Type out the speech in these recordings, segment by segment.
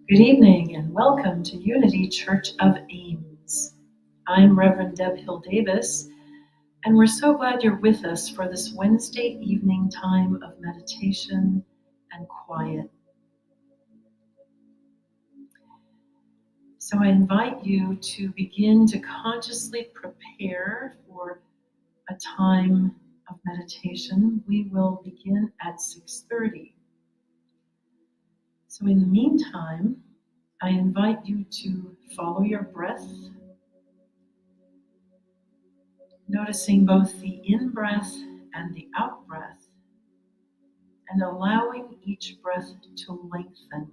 Good evening and welcome to Unity Church of Ames. I'm Reverend Deb Hill Davis, and we're so glad you're with us for this Wednesday evening time of meditation and quiet. So I invite you to begin to consciously prepare for a time of meditation. We will begin at 6:30. So in the meantime, I invite you to follow your breath, noticing both the in-breath and the out-breath, and allowing each breath to lengthen.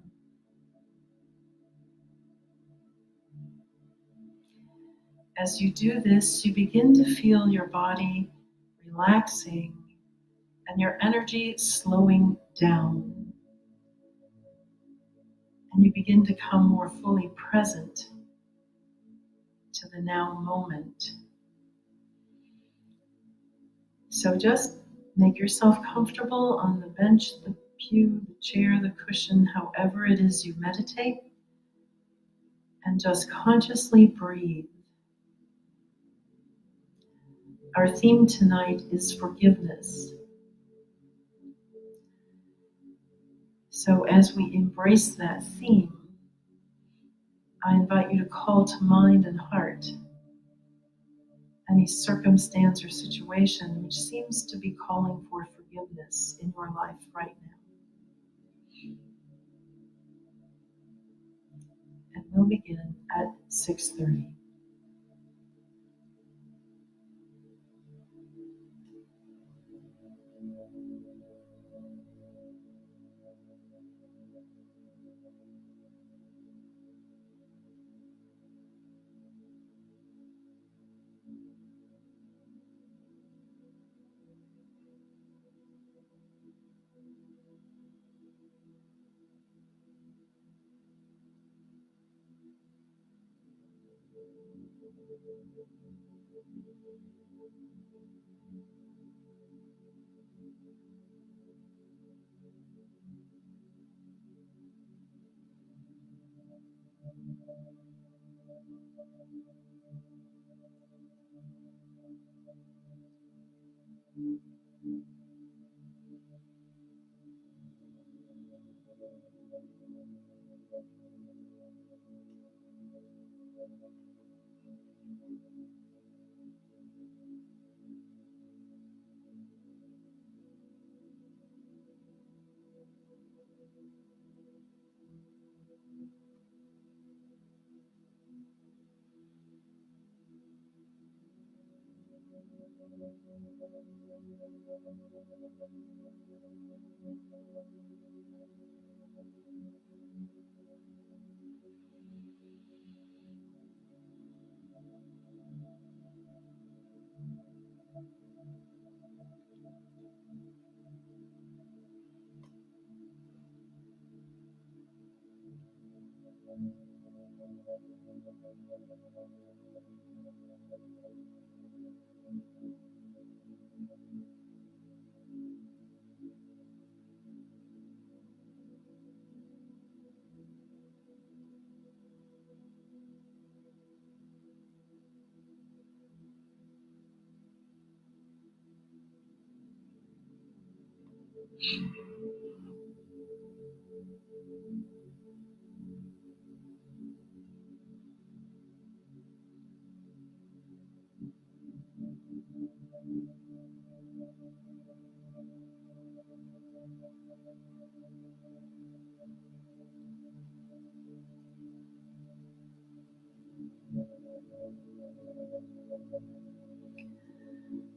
As you do this, you begin to feel your body relaxing and your energy slowing down. And you begin to come more fully present to the now moment. So just make yourself comfortable on the bench, the pew, the chair, the cushion, however it is you meditate, and just consciously breathe. Our theme tonight is forgiveness. So as we embrace that theme, I invite you to call to mind and heart any circumstance or situation which seems to be calling for forgiveness in your life right now. And we'll begin at 6:30.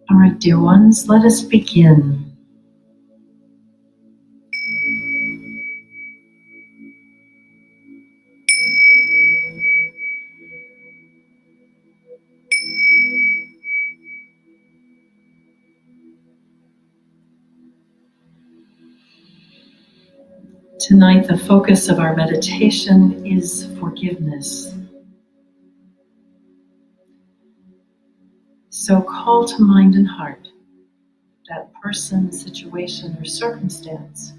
All right, dear ones, let us begin. Tonight, the focus of our meditation is forgiveness. So call to mind and heart that person, situation, or circumstance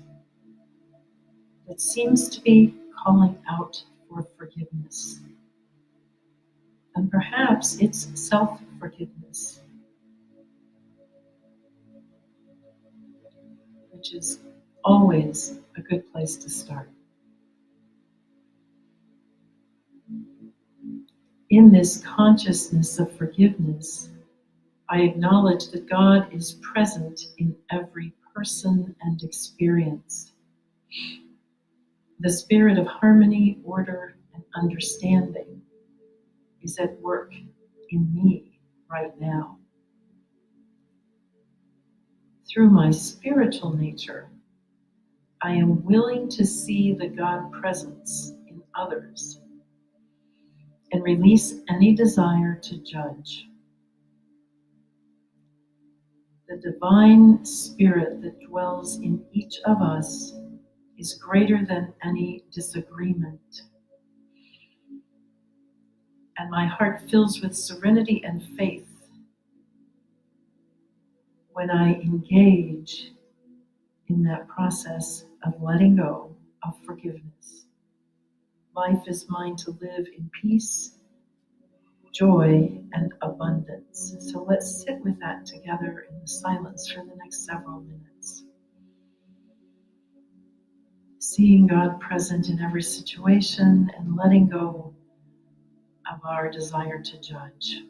that seems to be calling out for forgiveness. And perhaps it's self-forgiveness, which is always a good place to start. In this consciousness of forgiveness, I acknowledge that God is present in every person and experience. The spirit of harmony, order, and understanding is at work in me right now. Through my spiritual nature, I am willing to see the God presence in others and release any desire to judge. The divine spirit that dwells in each of us is greater than any disagreement. And my heart fills with serenity and faith when I engage in that process of letting go of forgiveness. Life is mine to live in peace, joy, and abundance. So let's sit with that together in the silence for the next several minutes. Seeing God present in every situation and letting go of our desire to judge.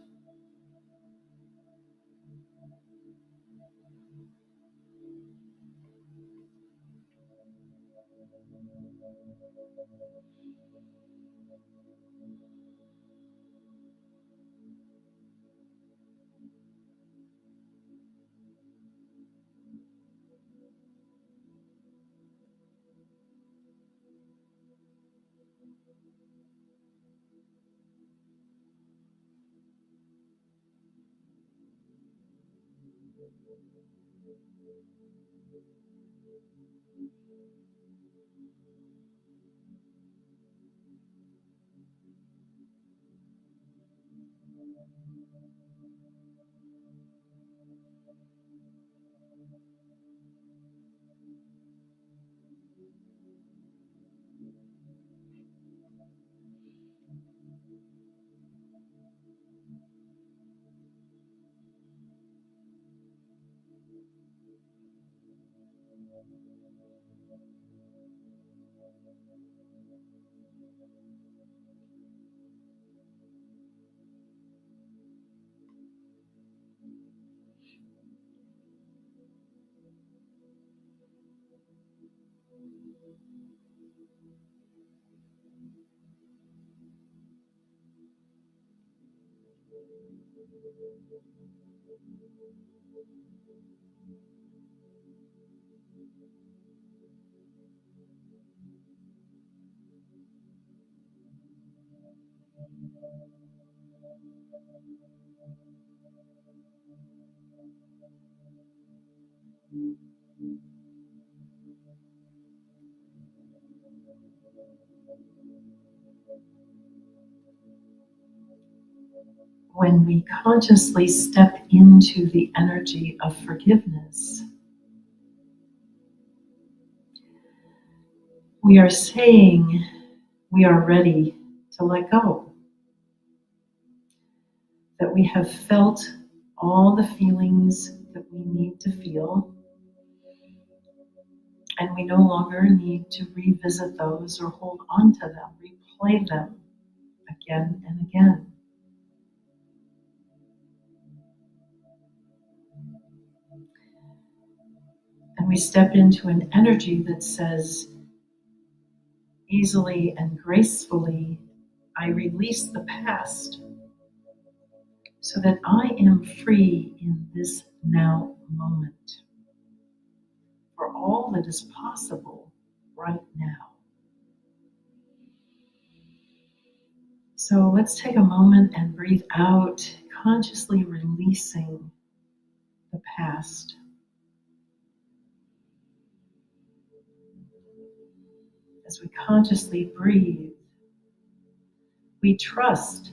When we consciously step into the energy of forgiveness, we are saying we are ready to let go, that we have felt all the feelings that we need to feel, and we no longer need to revisit those or hold on to them, replay them again and again. And we step into an energy that says, easily and gracefully, I release the past so that I am free in this now moment for all that is possible right now. So let's take a moment and breathe out, consciously releasing the past. As we consciously breathe, we trust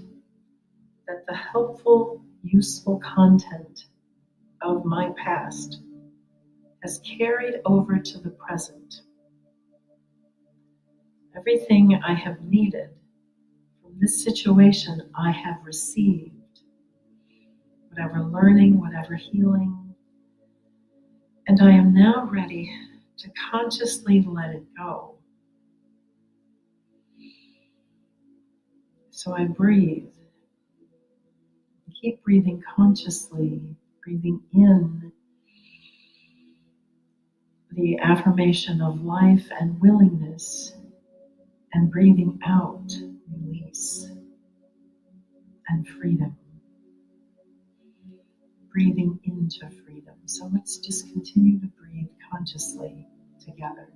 that the helpful, useful content of my past has carried over to the present. Everything I have needed from this situation, I have received. Whatever learning, whatever healing. And I am now ready to consciously let it go. So I breathe. Keep breathing consciously, breathing in the affirmation of life and willingness, and breathing out release and freedom. Breathing into freedom. So let's just continue to breathe consciously together.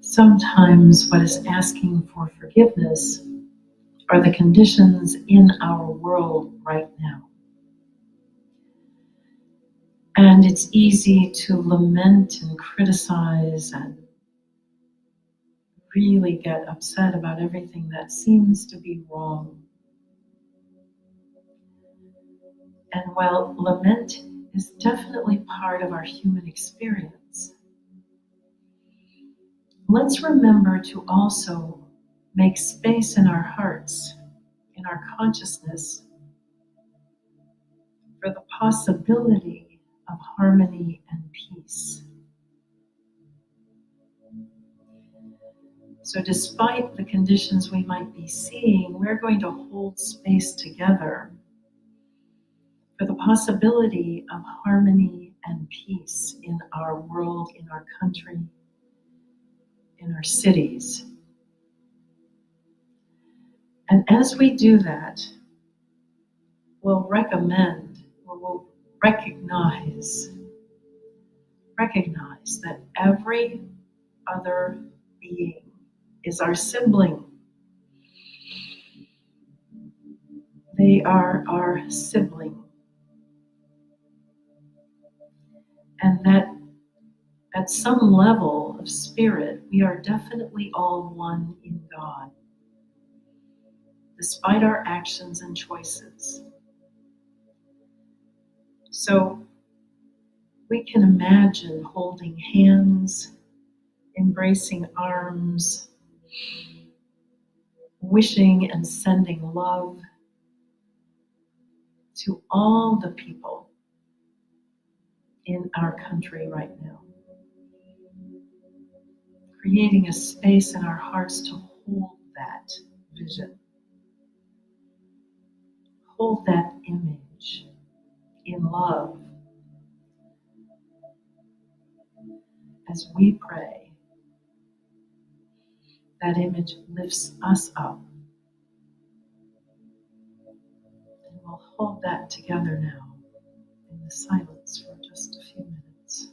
Sometimes what is asking for forgiveness are the conditions in our world right now. And it's easy to lament and criticize and really get upset about everything that seems to be wrong. And while lament is definitely part of our human experience, let's remember to also make space in our hearts, in our consciousness, for the possibility of harmony and peace. So despite the conditions we might be seeing, we're going to hold space together for the possibility of harmony and peace in our world, in our country, in our cities. And as we do that, we'll recommend, or we'll recognize that every other being is our sibling. They are our sibling. And that at some level of spirit, we are definitely all one in God, despite our actions and choices. So we can imagine holding hands, embracing arms, wishing and sending love to all the people in our country right now, creating a space in our hearts to hold that vision, hold that image in love as we pray. That image lifts us up, and we'll hold that together now in the silence for just a few minutes.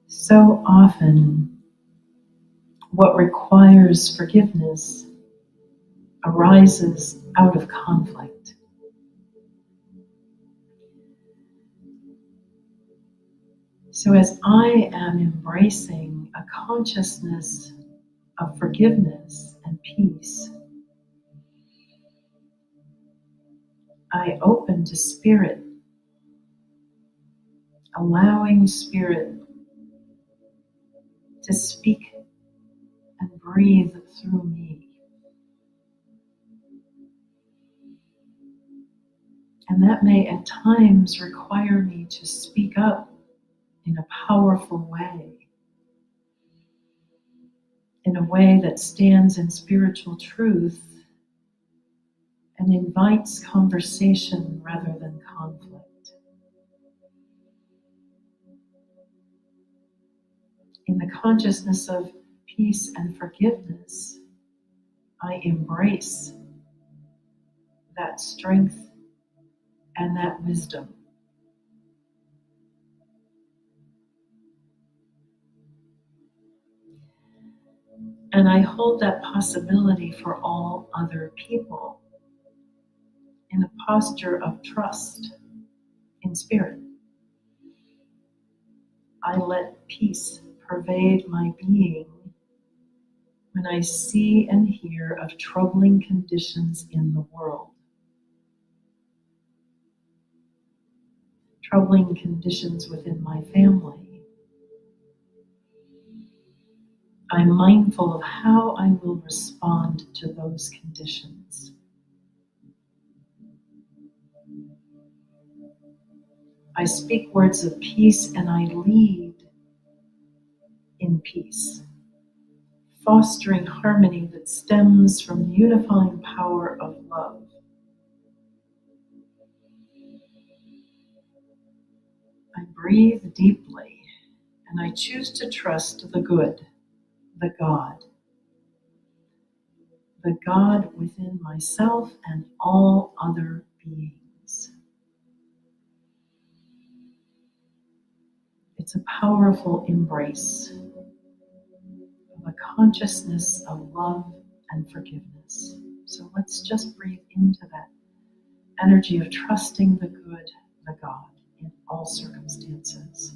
So often, what requires forgiveness arises out of conflict. So, as I am embracing a consciousness of forgiveness and peace, I open to Spirit, allowing Spirit to speak and breathe through me. And that may at times require me to speak up in a powerful way, in a way that stands in spiritual truth and invites conversation rather than conflict. In the consciousness of peace and forgiveness, I embrace that strength and that wisdom. And I hold that possibility for all other people in a posture of trust in spirit. I let peace pervade my being when I see and hear of troubling conditions in the world. Troubling conditions within my family. I'm mindful of how I will respond to those conditions. I speak words of peace and I lead in peace, fostering harmony that stems from the unifying power of love. I breathe deeply and I choose to trust the good, the God within myself and all other beings. It's a powerful embrace of a consciousness of love and forgiveness. So let's just breathe into that energy of trusting the good, the God, in all circumstances.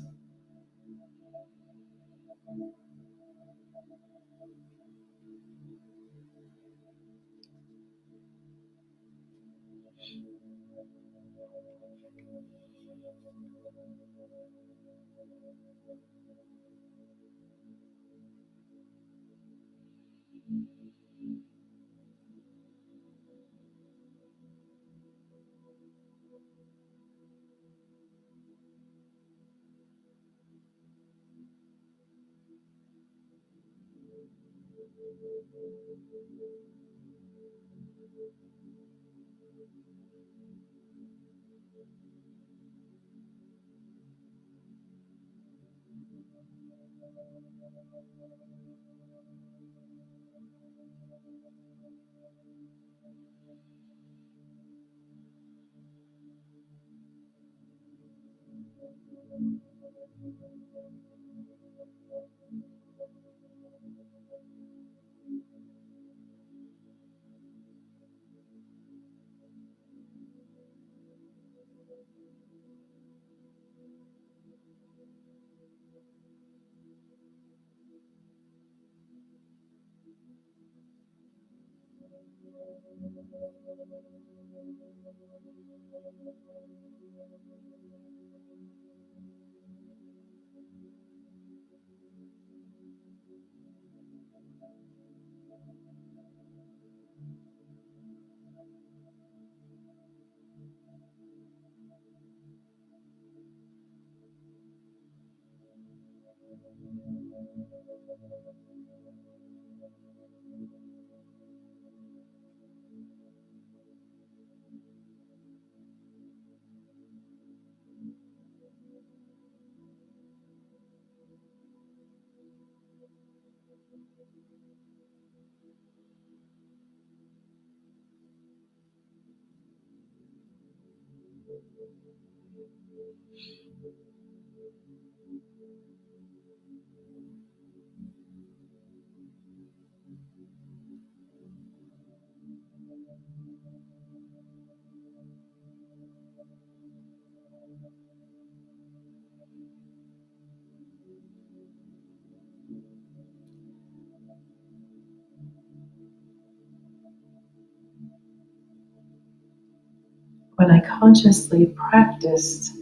When I consciously practice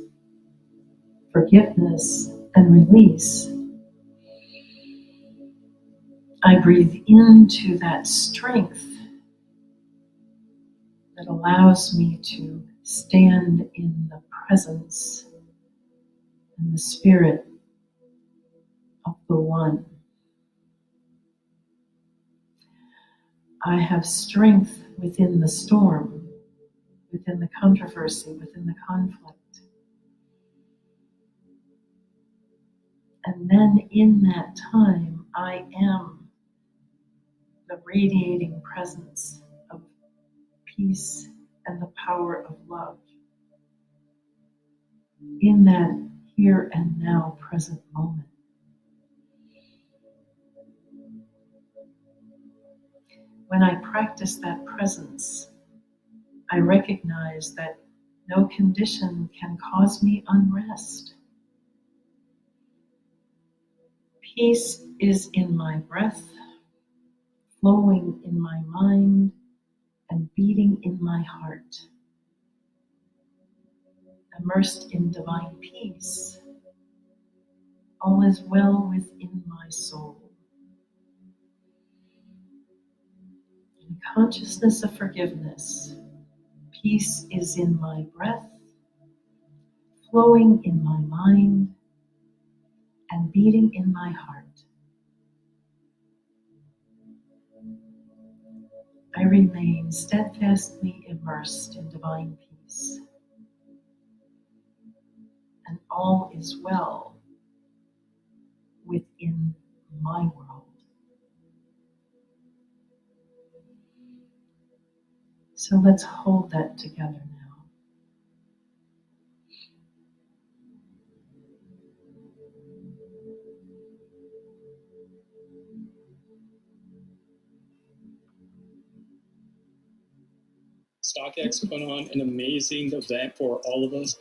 forgiveness and release, I breathe into that strength that allows me to stand in the presence and the spirit of the One. I have strength within the storm, within the controversy, within the conflict. And then in that time, I am the radiating presence of peace and the power of love in that here and now present moment. When I practice that presence, I recognize that no condition can cause me unrest. Peace is in my breath, flowing in my mind, and beating in my heart. Immersed in divine peace, all is well within my soul. In consciousness of forgiveness, peace is in my breath, flowing in my mind, and beating in my heart. I remain steadfastly immersed in divine peace, and all is well within my world. So let's hold that together now. StockX put on an amazing event for all of us.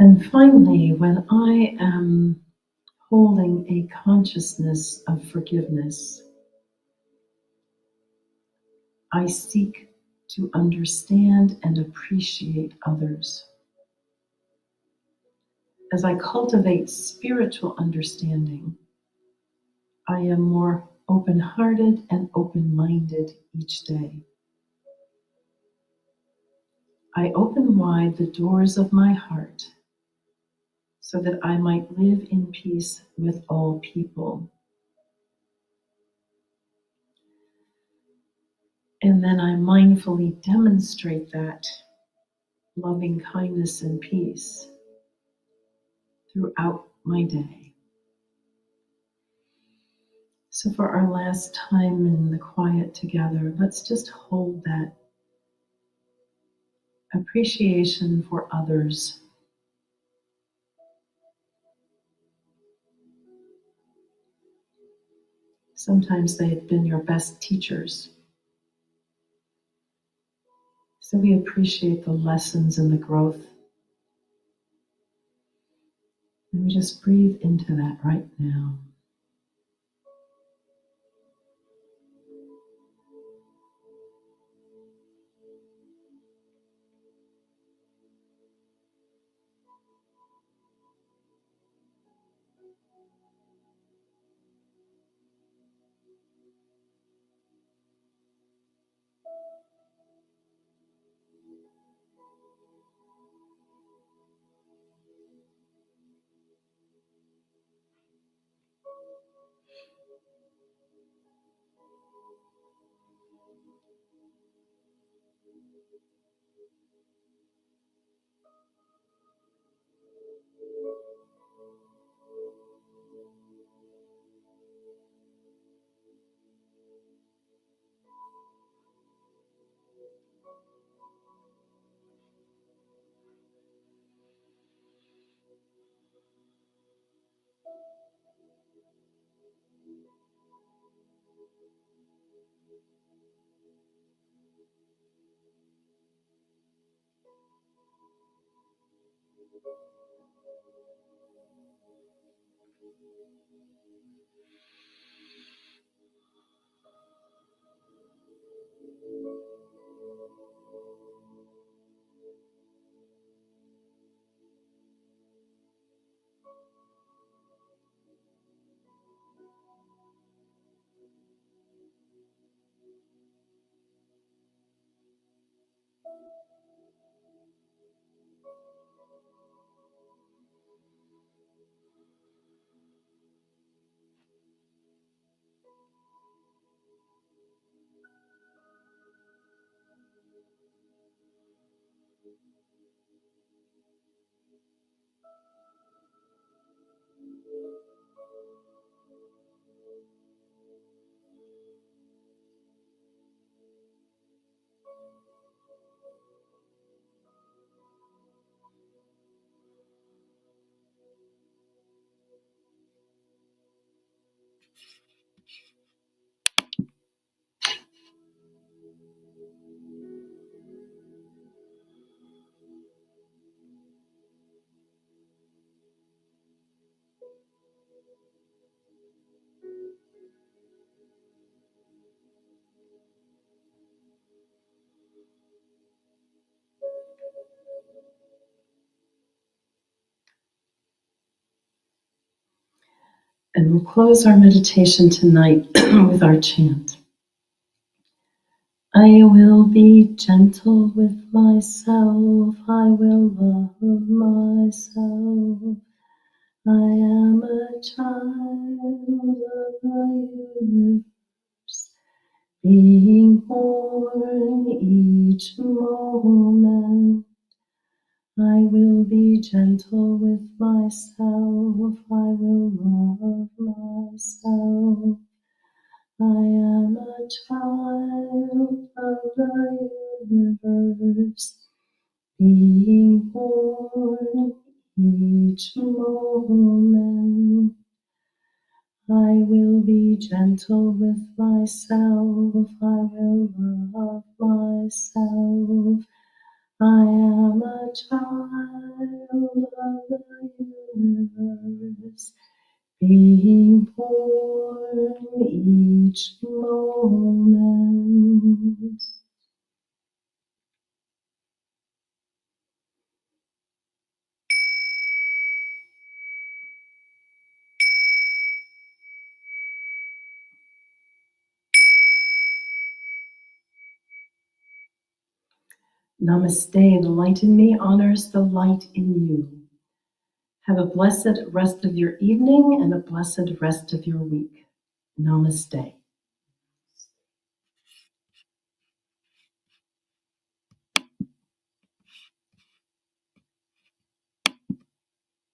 And finally, when I am holding a consciousness of forgiveness, I seek to understand and appreciate others. As I cultivate spiritual understanding, I am more open-hearted and open-minded each day. I open wide the doors of my heart so that I might live in peace with all people. And then I mindfully demonstrate that loving kindness and peace throughout my day. So for our last time in the quiet together, let's just hold that appreciation for others. Sometimes they've been your best teachers. So we appreciate the lessons and the growth. And we just breathe into that right now. And we'll close our meditation tonight with our chant. I will be gentle with myself. I will love myself. I am a child of the universe, being born each moment. I will be gentle with myself. I will love myself. I am a child of the universe, being born each moment. I will be gentle with myself. I will love myself. I am a child of the universe, being born each moment. Namaste. The light in me honors the light in you. Have a blessed rest of your evening and a blessed rest of your week. Namaste.